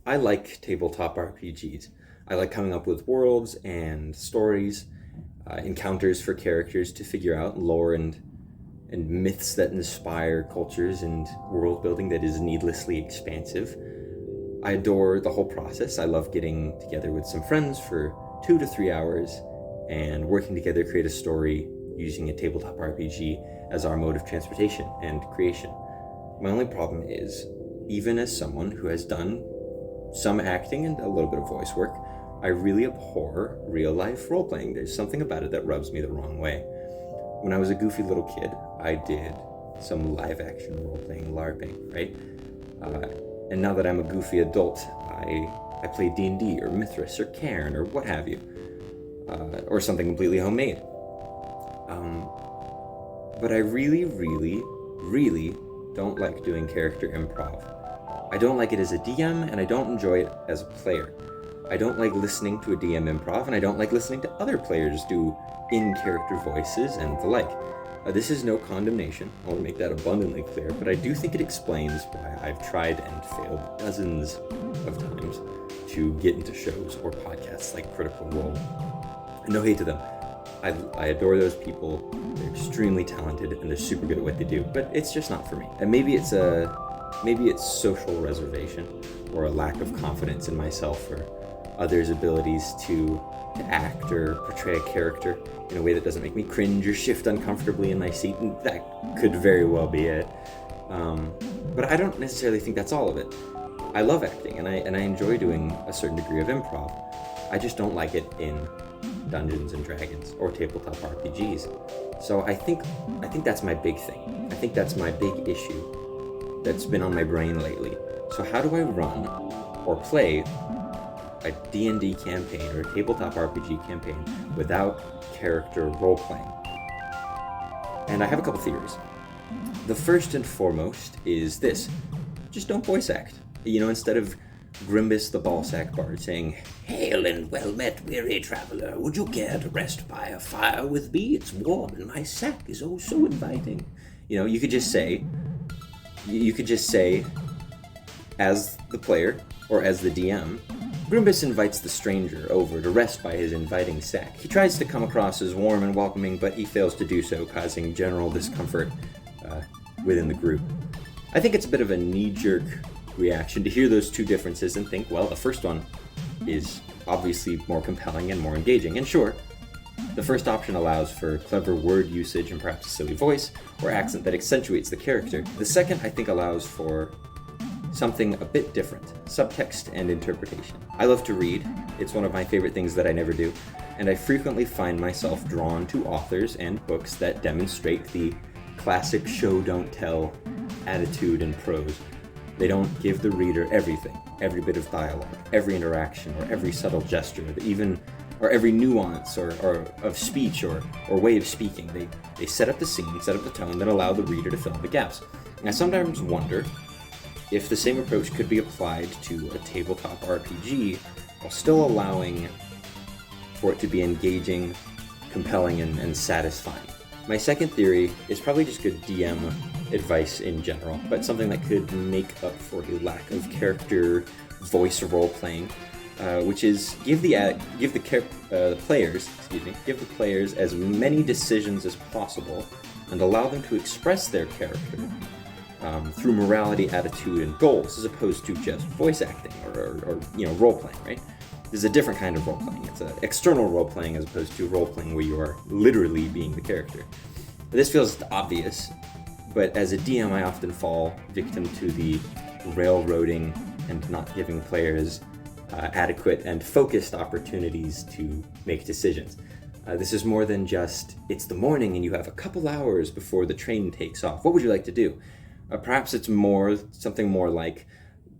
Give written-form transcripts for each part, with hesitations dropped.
I like tabletop RPGs. I like coming up with worlds and stories, encounters for characters to figure out, lore and myths that inspire cultures and world building that is needlessly expansive. I adore the whole process. I love getting together with some friends for 2 to 3 hours and working together create a story using a tabletop RPG as our mode of transportation and creation. My only problem is, even as someone who has done some acting and a little bit of voice work, I really abhor real-life role-playing. There's something about it that rubs me the wrong way. When I was a goofy little kid, I did some live-action role-playing LARPing, right? And now that I'm a goofy adult, I play D&D or Mithras or Cairn or what have you, or something completely homemade. But I really, really, really don't like doing character improv. I don't like it as a DM, and I don't enjoy it as a player. I don't like listening to a DM improv, and I don't like listening to other players do in-character voices and the like. This is no condemnation, I want to make that abundantly clear, but I do think it explains why I've tried and failed dozens of times to get into shows or podcasts like Critical Role. And no hate to them. I adore those people. They're extremely talented and they're super good at what they do, but it's just not for me. And maybe it's social reservation or a lack of confidence in myself or others' abilities to act or portray a character in a way that doesn't make me cringe or shift uncomfortably in my seat, and that could very well be it. But I don't necessarily think that's all of it. I love acting and I enjoy doing a certain degree of improv. I just don't like it in Dungeons and Dragons or tabletop RPGs. So I think that's my big thing. I think that's my big issue that's been on my brain lately. So how do I run or play a D&D campaign or a tabletop RPG campaign without character role-playing? And I have a couple theories. The first and foremost is this: just don't voice act. Instead of Grimbus the Ballsack Bard saying, "Hail and well met, weary traveler, would you care to rest by a fire with me? It's warm and my sack is oh so inviting." You could just say, as the player or as the DM, Grimbus invites the stranger over to rest by his inviting sack. He tries to come across as warm and welcoming, but he fails to do so, causing general discomfort within the group. I think it's a bit of a knee-jerk reaction to hear those two differences and think, well, the first one is obviously more compelling and more engaging. And sure, the first option allows for clever word usage and perhaps a silly voice or accent that accentuates the character. The second, I think, allows for something a bit different: subtext and interpretation. I love to read. It's one of my favorite things that I never do, and I frequently find myself drawn to authors and books that demonstrate the classic show don't tell attitude in prose. They don't give the reader everything, every bit of dialogue, every interaction, or every subtle gesture, or every nuance or of speech or way of speaking. They set up the scene, set up the tone, then allow the reader to fill in the gaps. And I sometimes wonder if the same approach could be applied to a tabletop RPG while still allowing for it to be engaging, compelling, and satisfying. My second theory is probably just good DM advice in general, but something that could make up for a lack of character voice role-playing, which is give the players as many decisions as possible and allow them to express their character through morality, attitude, and goals, as opposed to just voice acting or role-playing, right? This is a different kind of role-playing. It's an external role-playing as opposed to role-playing where you are literally being the character. This feels obvious, but as a DM, I often fall victim to the railroading and not giving players adequate and focused opportunities to make decisions. This is more than just, it's the morning and you have a couple hours before the train takes off. What would you like to do? Perhaps it's something more like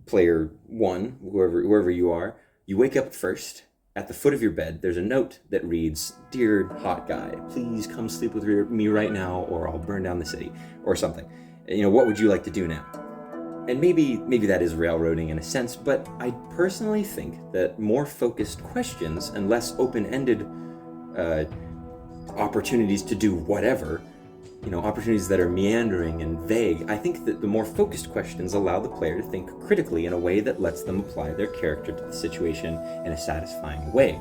player one, whoever you are. You wake up first. At the foot of your bed, there's a note that reads, "Dear hot guy, please come sleep with me right now or I'll burn down the city," or something. What would you like to do now? And maybe that is railroading in a sense, but I personally think that more focused questions and less open-ended opportunities to do whatever opportunities that are meandering and vague. I think that the more focused questions allow the player to think critically in a way that lets them apply their character to the situation in a satisfying way.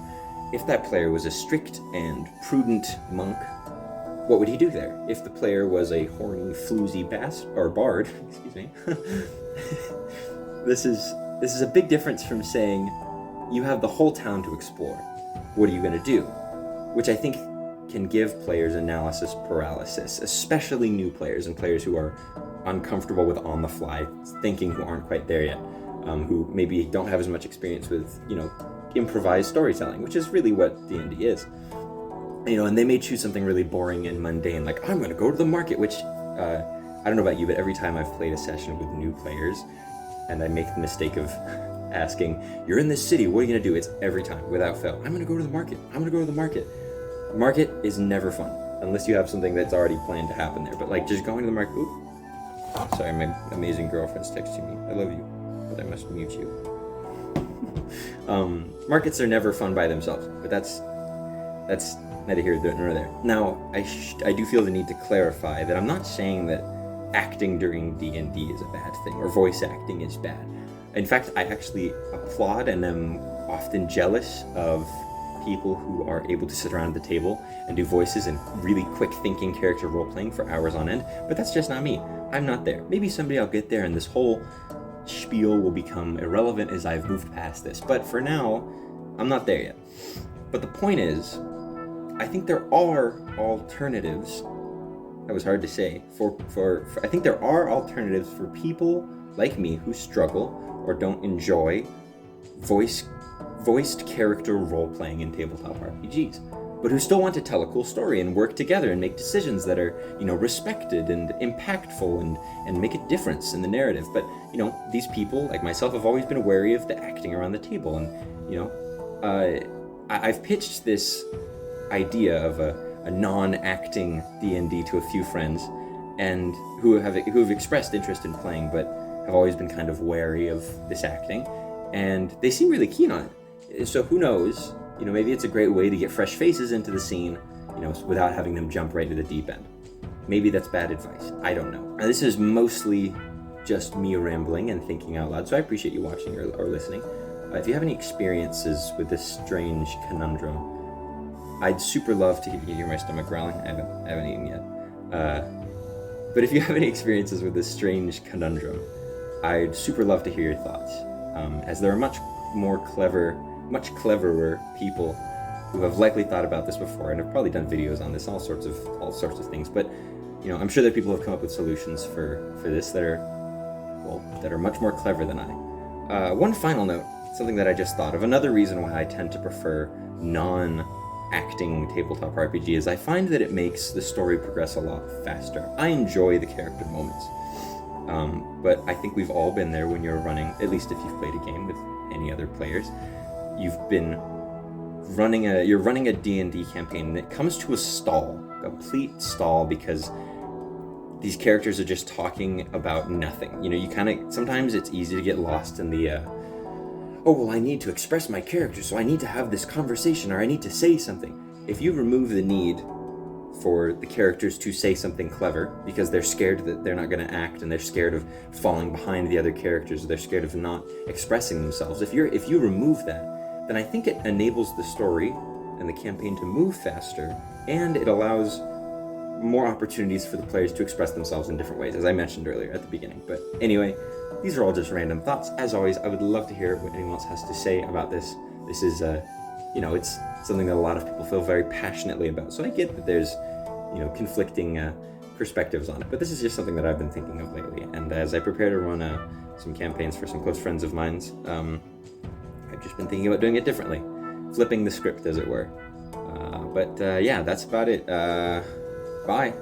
If that player was a strict and prudent monk, what would he do there? If the player was a horny, floozy bard, excuse me, this is a big difference from saying you have the whole town to explore. What are you going to do? Which I think can give players analysis paralysis, especially new players and players who are uncomfortable with on-the-fly thinking, who aren't quite there yet, who maybe don't have as much experience with, improvised storytelling, which is really what D&D is. And they may choose something really boring and mundane, like, I'm going to go to the market, which, I don't know about you, but every time I've played a session with new players, and I make the mistake of asking, you're in this city, what are you going to do? It's every time, without fail, I'm going to go to the market. I'm going to go to the market. Market is never fun, unless you have something that's already planned to happen there. But just going to the market. Ooh. Sorry, my amazing girlfriend's texting me. I love you, but I must mute you. Markets are never fun by themselves, but that's neither here nor there. Now, I do feel the need to clarify that I'm not saying that acting during D&D is a bad thing, or voice acting is bad. In fact, I actually applaud and am often jealous of people who are able to sit around the table and do voices and really quick thinking character role-playing for hours on end, but that's just not me. I'm not there. Maybe someday I'll get there and this whole spiel will become irrelevant as I've moved past this, but for now, I'm not there yet. But the point is, I think there are alternatives. That was hard to say. I think there are alternatives for people like me who struggle or don't enjoy voiced character role-playing in tabletop RPGs, but who still want to tell a cool story and work together and make decisions that are, respected and impactful and make a difference in the narrative. But, these people, like myself, have always been wary of the acting around the table. And, I've pitched this idea of a non-acting D&D to a few friends, and who have expressed interest in playing, but have always been kind of wary of this acting. And they seem really keen on it. So who knows, maybe it's a great way to get fresh faces into the scene, without having them jump right to the deep end. Maybe that's bad advice. I don't know. Now, this is mostly just me rambling and thinking out loud, so I appreciate you watching or listening. If you have any experiences with this strange conundrum, I'd super love to hear my stomach growling. I haven't eaten yet. But if you have any experiences with this strange conundrum, I'd super love to hear your thoughts. As there are much cleverer people who have likely thought about this before and have probably done videos on this, all sorts of things. But I'm sure that people have come up with solutions for this that are much more clever than I. One final note, something that I just thought of. Another reason why I tend to prefer non-acting tabletop RPG is I find that it makes the story progress a lot faster. I enjoy the character moments. But I think we've all been there when you're running, at least if you've played a game with any other players, you're running a D&D campaign and it comes to a complete stall, because these characters are just talking about nothing. Sometimes it's easy to get lost in the, I need to express my character, so I need to have this conversation, or I need to say something. If you remove the need for the characters to say something clever because they're scared that they're not going to act, and they're scared of falling behind the other characters, or they're scared of not expressing themselves. If you remove that, then I think it enables the story and the campaign to move faster, and it allows more opportunities for the players to express themselves in different ways, as I mentioned earlier at the beginning. But anyway, these are all just random thoughts. As always, I would love to hear what anyone else has to say about this. This is it's something that a lot of people feel very passionately about. So I get that there's, conflicting perspectives on it. But this is just something that I've been thinking of lately. And as I prepare to run some campaigns for some close friends of mine, I've just been thinking about doing it differently. Flipping the script, as it were. But yeah, that's about it. Bye.